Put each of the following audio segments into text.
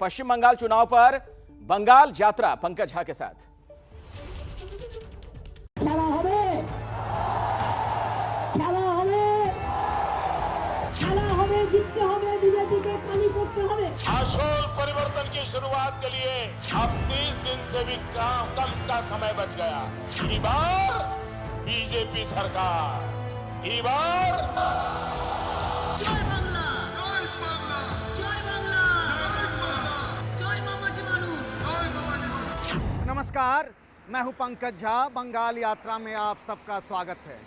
पश्चिम बंगाल चुनाव पर बंगाल यात्रा पंकज झा के साथ। आशोल परिवर्तन की शुरुआत के लिए अब 30 दिन से भी कम का समय बच गया। इस बार बीजेपी सरकार, इस बार नमस्कार, मैं हूं पंकज झा। बंगाल यात्रा में आप सबका स्वागत है।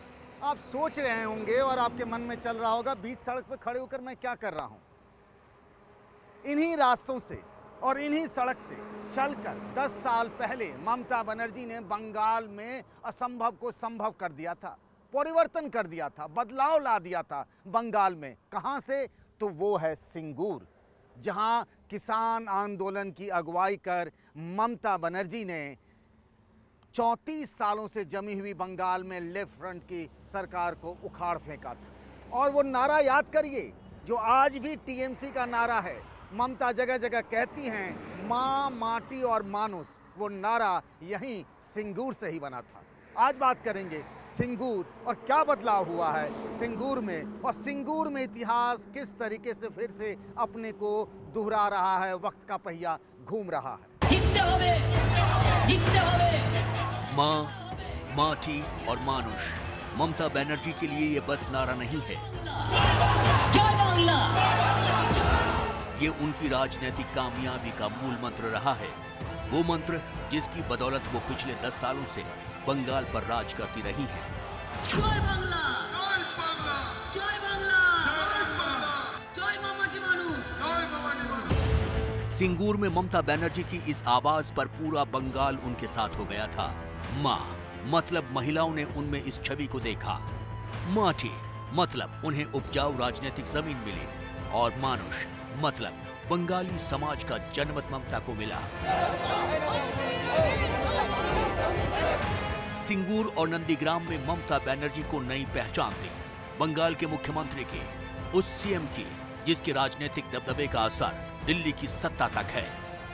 आप सोच रहे होंगे और आपके मन में चल रहा होगा बीच सड़क पर खड़े होकर मैं क्या कर रहा हूं। इन्हीं रास्तों से और इन्हीं सड़क से चलकर 10 साल पहले ममता बनर्जी ने बंगाल में असंभव को संभव कर दिया था, परिवर्तन कर दिया था, बदलाव ला दिया था बंगाल में। कहां से? तो वो है सिंगूर, जहां किसान आंदोलन की अगुवाई कर ममता बनर्जी ने 34 सालों से जमी हुई बंगाल में लेफ्ट फ्रंट की सरकार को उखाड़ फेंका था। और वो नारा याद करिए जो आज भी टीएमसी का नारा है। ममता जगह जगह कहती हैं माँ, माटी और मानुष। वो नारा यहीं सिंगूर से ही बना था। आज बात करेंगे सिंगूर और क्या बदलाव हुआ है सिंगूर में, और सिंगूर में इतिहास किस तरीके से फिर से अपने को दोहरा रहा है, वक्त का पहिया घूम रहा है। जीतते होवे। माँ, माटी और मानुष ममता बनर्जी के लिए ये बस नारा नहीं है, जय बांग्ला। ये उनकी राजनीतिक कामयाबी का मूल मंत्र रहा है। वो मंत्र जिसकी बदौलत वो पिछले 10 सालों से बंगाल पर राज करती रही है। जय बांग्ला, जय बांग्ला, जय बांग्ला, जय मामाजी मानुष, जय मामाजी मानुष। सिंगूर में ममता बनर्जी की इस आवाज पर पूरा बंगाल उनके साथ हो गया था। माँ मतलब महिलाओं ने उनमें इस छवि को देखा, माटी मतलब उन्हें उपजाऊ राजनीतिक जमीन मिली, और मानुष मतलब बंगाली समाज का जनमत ममता को मिला। सिंगूर और नंदीग्राम में ममता बनर्जी को नई पहचान दी। बंगाल के मुख्यमंत्री की, उस सीएम की जिसके राजनीतिक दबदबे का असर दिल्ली की सत्ता तक है।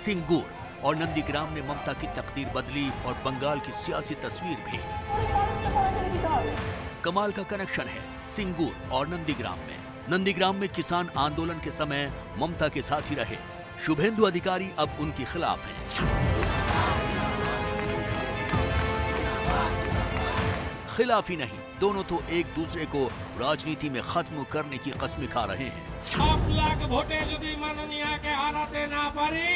सिंगूर और नंदीग्राम ने ममता की तकदीर बदली और बंगाल की सियासी तस्वीर भी। कमाल का कनेक्शन है सिंगूर और नंदीग्राम में। नंदीग्राम में किसान आंदोलन के समय ममता के साथ ही रहे शुभेंदु अधिकारी अब उनके खिलाफ हैं। खिलाफ ही नहीं, दोनों तो एक दूसरे को राजनीति में खत्म करने की कसम खा रहे हैं। 5 लाख ভোটে যদি মাননীয়াকে হারাতে না পারি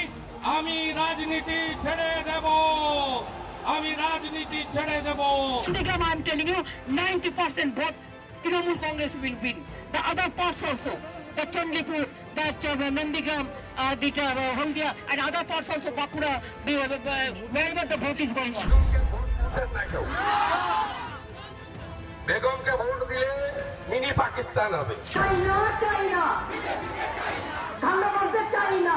আমি রাজনীতি ছেড়ে দেব, আমি রাজনীতি ছেড়ে দেব। Nandikam, I am telling you, 90% vote Trinamool Congress will win. The other parts also, the Chandipur, that Nandikam, Haldia, and other parts also, Bakura, wherever the vote is going on. Begum K vote দিলে mini Pakistan হবে। China, China. Gandabazde China.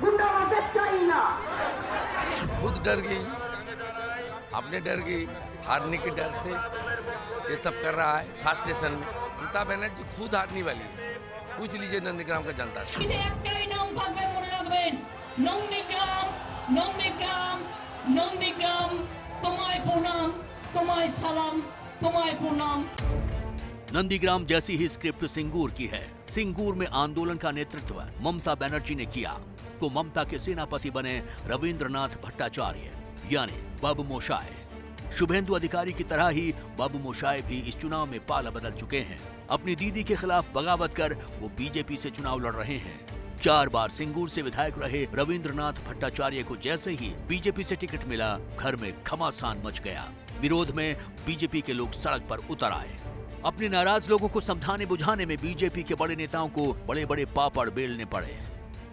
Gundabazde China. खुद डर गई, आपने डर गई, हारने के डर से ये सब कर रहा है। खास स्टेशन में ममता बनर्जी खुद हारने वाली है। पूछ लीजिए नंदीग्राम का जनता से। এটা একটাই নাম থাকবে, মনে রাখবেন, নন্দীগ্রাম, নন্দীগ্রাম, নন্দীগ্রাম, তোমায় প্রণাম, তোমায় সালাম, তোমায় প্রণাম। नंदीग्राम जैसी ही स्क्रिप्ट सिंगूर की है। सिंगूर में आंदोलन का नेतृत्व ममता बनर्जी ने किया तो ममता के सेनापति बने रविंद्रनाथ भट्टाचार्य यानी बाबू मोशाय। शुभेंदु अधिकारी की तरह ही बाबू मोशाय भी इस चुनाव में पाला बदल चुके हैं। अपनी दीदी के खिलाफ बगावत कर वो बीजेपी से चुनाव लड़ रहे हैं। 4 बार सिंगूर से विधायक रहे रविंद्रनाथ भट्टाचार्य को जैसे ही बीजेपी से टिकट मिला, घर में घमासान मच गया। विरोध में बीजेपी के लोग सड़क पर उतर आए। अपने नाराज लोगों को समझाने बुझाने में बीजेपी के बड़े नेताओं को बड़े बड़े पापड़ बेलने पड़े।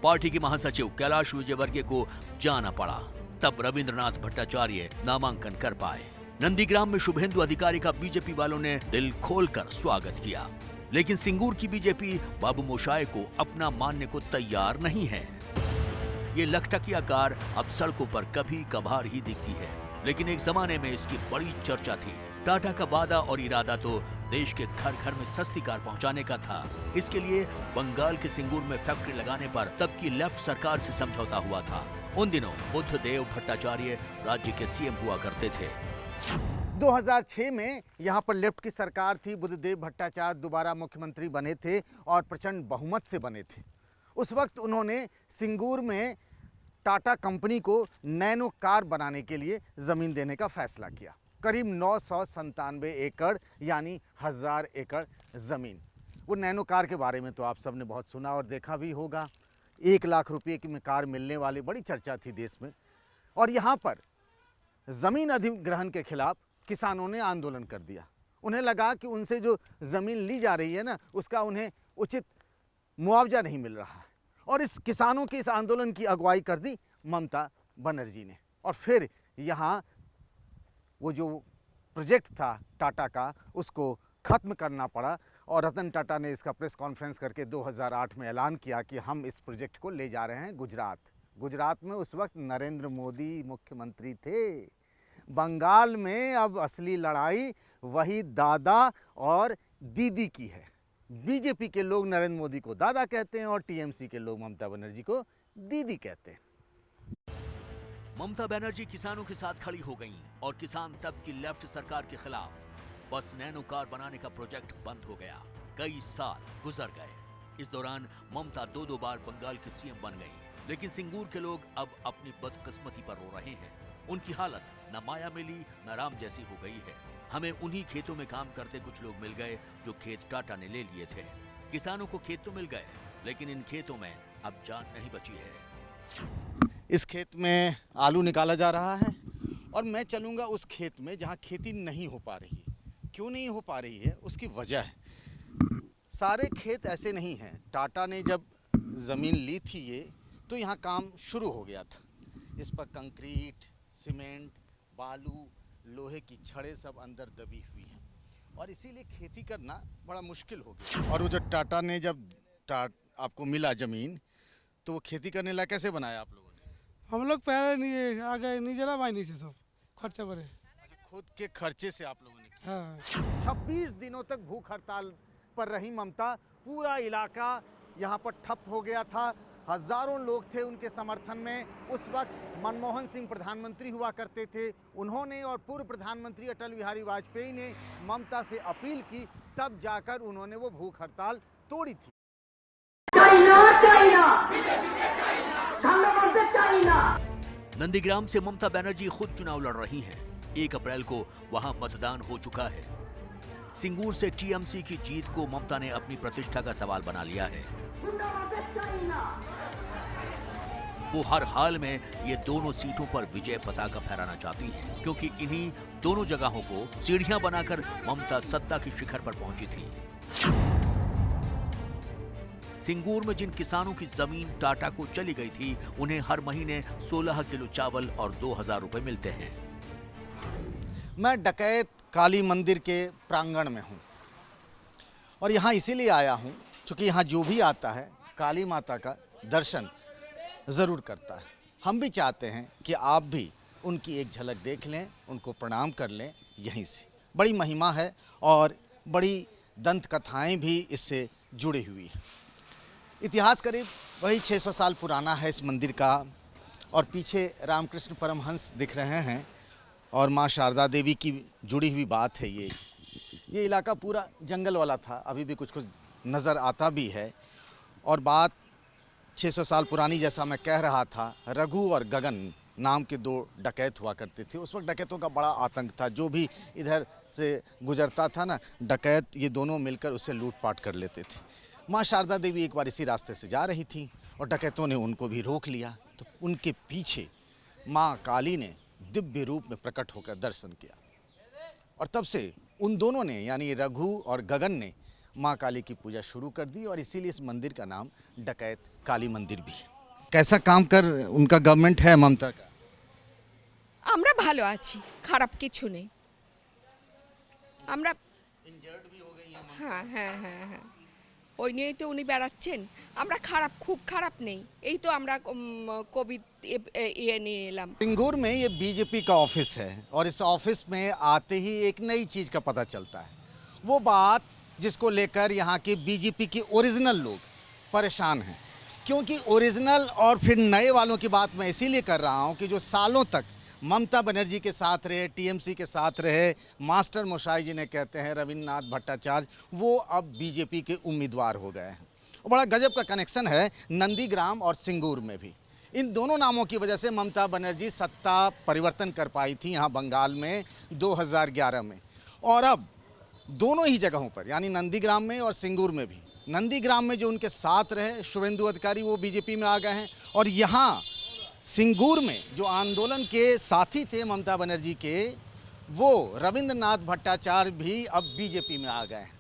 पार्टी के महासचिव कैलाश विजयवर्गीय को जाना पड़ा, तब रविंद्रनाथ भट्टाचार्य नामांकन कर पाए। नंदीग्राम में शुभेंदु अधिकारी का बीजेपी वालों ने दिल खोलकर स्वागत किया, लेकिन सिंगूर की बीजेपी बाबू मोशाय को अपना मानने को तैयार नहीं है। ये लखटकिया कार अब सड़कों पर कभी कभार ही दिखती है, लेकिन एक जमाने में इसकी बड़ी चर्चा थी। टाटा का वादा और इरादा तो देश के घर घर में सस्ती कार पहुंचाने का था। इसके लिए बंगाल के सिंगूर में फैक्ट्री लगाने पर तब की लेफ्ट सरकार से समझौता हुआ था। उन दिनों बुद्धदेव भट्टाचार्य राज्य के सीएम हुआ करते थे। 2006 में यहाँ पर लेफ्ट की सरकार थी। बुद्धदेव भट्टाचार्य दोबारा मुख्यमंत्री बने थे और प्रचंड बहुमत से बने थे। उस वक्त उन्होंने सिंगूर में टाटा कंपनी को नैनो कार बनाने के लिए ज़मीन देने का फैसला किया। करीब 997 एकड़ यानी 1000 एकड़ ज़मीन। वो नैनो कार के बारे में तो आप सब ने बहुत सुना और देखा भी होगा। 1 लाख रुपये की में कार मिलने वाली बड़ी चर्चा थी देश में। और यहाँ पर ज़मीन अधिग्रहण के खिलाफ किसानों ने आंदोलन कर दिया। उन्हें लगा कि उनसे जो ज़मीन ली जा रही है ना, उसका उन्हें उचित मुआवजा नहीं मिल रहा है। और इस किसानों के इस आंदोलन की अगुवाई कर दी ममता बनर्जी ने। और फिर यहाँ वो जो प्रोजेक्ट था टाटा का, उसको ख़त्म करना पड़ा। और रतन टाटा ने इसका प्रेस कॉन्फ्रेंस करके 2008 में ऐलान किया कि हम इस प्रोजेक्ट को ले जा रहे हैं गुजरात। गुजरात में उस वक्त नरेंद्र मोदी मुख्यमंत्री थे। बंगाल में अब असली लड़ाई वही दादा और दीदी की है। बीजेपी के लोग नरेंद्र मोदी को दादा कहते हैं और टीएमसी के लोग ममता बनर्जी को दीदी कहते हैं। ममता बनर्जी किसानों के साथ खड़ी हो गईं और किसान तब की लेफ्ट सरकार के खिलाफ। बस नैनो कार बनाने का प्रोजेक्ट बंद हो गया। कई साल गुजर गए। इस दौरान ममता 2 बार बंगाल की सीएम बन गईं। लेकिन सिंगूर के लोग अब अपनी बदकिस्मती पर रो रहे हैं। उनकी हालत न माया मिली न राम जैसी हो गई है। हमें उन्हीं खेतों में काम करते कुछ लोग मिल गए जो खेत टाटा ने ले लिए थे। किसानों को खेत तो मिल गए, लेकिन इन खेतों में अब जान नहीं बची है। इस खेत में आलू निकाला जा रहा है और मैं चलूँगा उस खेत में जहाँ खेती नहीं हो पा रही है। क्यों नहीं हो पा रही है, उसकी वजह है। सारे खेत ऐसे नहीं हैं। टाटा ने जब ज़मीन ली थी ये, तो यहाँ काम शुरू हो गया था। इस पर कंक्रीट, सीमेंट, बालू, लोहे की छड़ें सब अंदर दबी हुई हैं और इसीलिए खेती करना बड़ा मुश्किल हो गया। और वो जो टाटा ने जब आपको मिला ज़मीन, तो वो खेती करने लायक कैसे बनाया आप लोगों ने? हम लोग पहले नहीं आगे नहीं जरा बाई नहीं से सब खर्चा करे। खुद के खर्चे से आप लोगों ने किया। हाँ। 26 दिनों तक भूख हड़ताल पर रही ममता। पूरा इलाका यहाँ पर ठप हो गया था। हजारों लोग थे उनके समर्थन में। उस वक्त मनमोहन सिंह प्रधानमंत्री हुआ करते थे। उन्होंने और पूर्व प्रधानमंत्री अटल बिहारी वाजपेयी ने ममता से अपील की, तब जाकर उन्होंने वो भूख हड़ताल तोड़ी थी। नंदीग्राम से ममता बनर्जी खुद चुनाव लड़ रही हैं। 1 अप्रैल को वहां मतदान हो चुका है। सिंगूर से टीएमसी की जीत को ममता ने अपनी प्रतिष्ठा का सवाल बना लिया है। वो हर हाल में ये दोनों सीटों पर विजय पताका फहराना चाहती हैं, क्योंकि इन्हीं दोनों जगहों को सीढ़ियां बनाकर ममता सत्ता के शिखर पर पहुंची थी। सिंगूर में जिन किसानों की जमीन टाटा को चली गई थी, उन्हें हर महीने 16 किलो चावल और 2000 रुपए मिलते हैं। मैं डकैत काली मंदिर के प्रांगण में हूँ और यहाँ इसीलिए आया हूँ क्योंकि यहाँ जो भी आता है काली माता का दर्शन ज़रूर करता है। हम भी चाहते हैं कि आप भी उनकी एक झलक देख लें, उनको प्रणाम कर लें यहीं से। बड़ी महिमा है और बड़ी दंत कथाएँ भी इससे जुड़ी हुई हैं। इतिहास करीब वही 600 साल पुराना है इस मंदिर का। और पीछे रामकृष्ण परमहंस दिख रहे हैं और माँ शारदा देवी की जुड़ी हुई बात है। ये इलाका पूरा जंगल वाला था, अभी भी कुछ कुछ नज़र आता भी है। और बात 600 साल पुरानी, जैसा मैं कह रहा था, रघु और गगन नाम के 2 डकैत हुआ करते थे। उस वक्त डकैतों का बड़ा आतंक था। जो भी इधर से गुजरता था ना डकैत, ये दोनों मिलकर उससे लूटपाट कर लेते थे। माँ शारदा देवी एक बार इसी रास्ते से जा रही थी और डकैतों ने उनको भी रोक लिया। तो उनके पीछे माँ काली ने दिव्य रूप में प्रकट होकर दर्शन किया और तब से उन दोनों ने, यानी रघु और गगन ने, माँ काली की पूजा शुरू कर दी और इसीलिए इस मंदिर का नाम डकैत काली मंदिर भी है। कैसा काम कर उनका गवर्नमेंट है ममता का? আমরা ভালো আছি, খারাপ কিছু নেই। আমরা इंजर्ड भी हो गई है। হ্যাঁ হ্যাঁ হ্যাঁ হ্যাঁ ওই নিয়েই তো উনি বেড়াচ্ছেন। আমরা খারাপ, খুব খারাপ নেই। এই তো আমরা কোভিড ইয়ে নিয়ে এলাম। सिंगूर में ये बीजेपी का ऑफिस है और इस ऑफिस में आते ही एक नई चीज़ का पता चलता है। वो बात जिसको लेकर यहाँ के बीजेपी के ओरिजिनल लोग परेशान हैं। क्योंकि ओरिजिनल और फिर नए वालों की बात मैं इसीलिए कर रहा हूँ कि जो सालों तक ममता बनर्जी के साथ रहे, टीएमसी के साथ रहे, मास्टर मोशाई जिन्हें कहते हैं रविन्द्रनाथ भट्टाचार्य, वो अब बीजेपी के उम्मीदवार हो गए हैं। और बड़ा गजब का कनेक्शन है नंदीग्राम और सिंगूर में भी। इन दोनों नामों की वजह से ममता बनर्जी सत्ता परिवर्तन कर पाई थी यहाँ बंगाल में 2011 में। और अब दोनों ही जगहों पर यानी नंदीग्राम में और सिंगूर में भी, नंदीग्राम में जो उनके साथ रहे शुभेंदु अधिकारी वो बीजेपी में आ गए हैं, और यहाँ सिंगूर में जो आंदोलन के साथी थे ममता बनर्जी के, वो रविन्द्रनाथ भट्टाचार्य भी अब बीजेपी में आ गए हैं।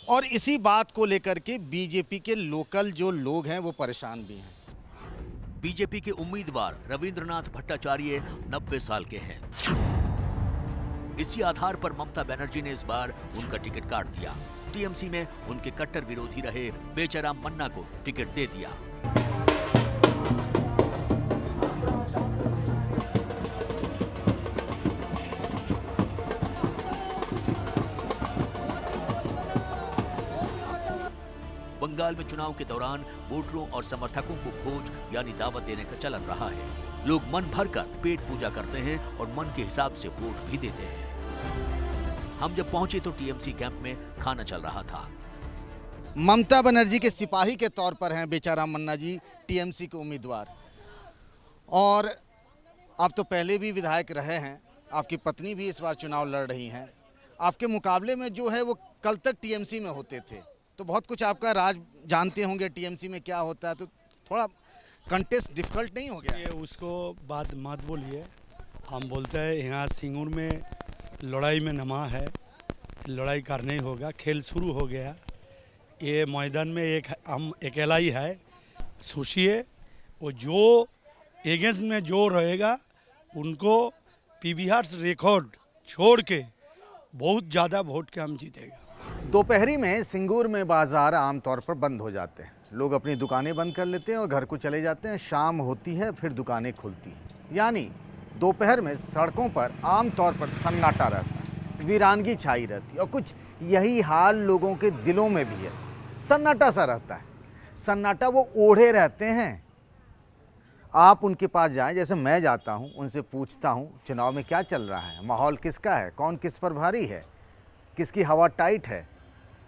और इसी बात को लेकर के बीजेपी के लोकल जो लोग हैं वो परेशान भी हैं। बीजेपी के उम्मीदवार रविन्द्रनाथ भट्टाचार्य 90 साल के हैं। इसी आधार पर ममता बनर्जी ने इस बार उनका टिकट काट दिया। टीएमसी में उनके कट्टर विरोधी रहे बेचाराम मन्ना को टिकट दे दिया। बंगाल में चुनाव के दौरान वोटरों और समर्थकों को भोज यानी दावत देने का चलन रहा है। लोग मन भरकर पेट पूजा करते हैं और मन के हिसाब से वोट भी देते हैं। हम जब पहुंचे तो टीएमसी कैंप में खाना चल रहा था। ममता बनर्जी के सिपाही के तौर पर हैं बेचाराम मन्ना जी, टीएमसी के उम्मीदवार। और आप तो पहले भी विधायक रहे हैं, आपकी पत्नी भी इस बार चुनाव लड़ रही हैं। आपके मुकाबले में जो है वो कल तक टीएमसी में होते थे, तो बहुत कुछ आपका राज जानते होंगे टीएमसी में क्या होता है, तो थोड़ा कंटेस्ट डिफिकल्ट नहीं हो गया? ये उसको बात मत बोलिए। हम बोलते हैं यहाँ सिंगूर में लड़ाई में नमा है, लड़ाई करना ही होगा। खेल शुरू हो गया। ये मैदान में एक हम अकेला ही है। सोचिए वो जो एगेंस्ट में जो रहेगा उनको पीवीआर रिकॉर्ड छोड़ के बहुत ज़्यादा वोट के हम जीतेगा। दोपहरी में सिंगूर में बाजार आमतौर पर बंद हो जाते हैं। लोग अपनी दुकानें बंद कर लेते हैं और घर को चले जाते हैं। शाम होती है फिर दुकानें खुलती हैं। यानी दोपहर में सड़कों पर आमतौर पर सन्नाटा रहता है, वीरानगी छाई रहती है। और कुछ यही हाल लोगों के दिलों में भी है। सन्नाटा सा रहता है। सन्नाटा वो ओढ़े रहते हैं। आप उनके पास जाएं, जैसे मैं जाता हूं, उनसे पूछता हूं चुनाव में क्या चल रहा है, माहौल किसका है, कौन किस पर भारी है, किसकी हवा टाइट है,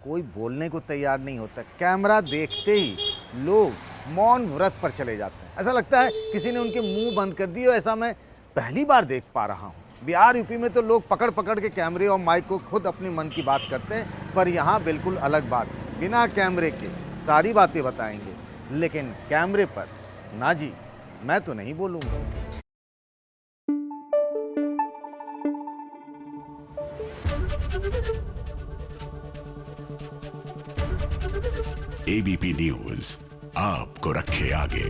कोई बोलने को तैयार नहीं होता। कैमरा देखते ही लोग मौन व्रत पर चले जाते हैं। ऐसा लगता है किसी ने उनके मुंह बंद कर दिए। ऐसा मैं पहली बार देख पा रहा हूँ। बिहार यूपी में तो लोग पकड़ पकड़ के कैमरे और माइक को खुद अपनी मन की बात करते हैं, पर यहाँ बिल्कुल अलग बात है। बिना कैमरे के सारी बातें बताएंगे, लेकिन कैमरे पर ना जी, मैं तो नहीं बोलूँगा। एबीपी न्यूज आपको रखे आगे।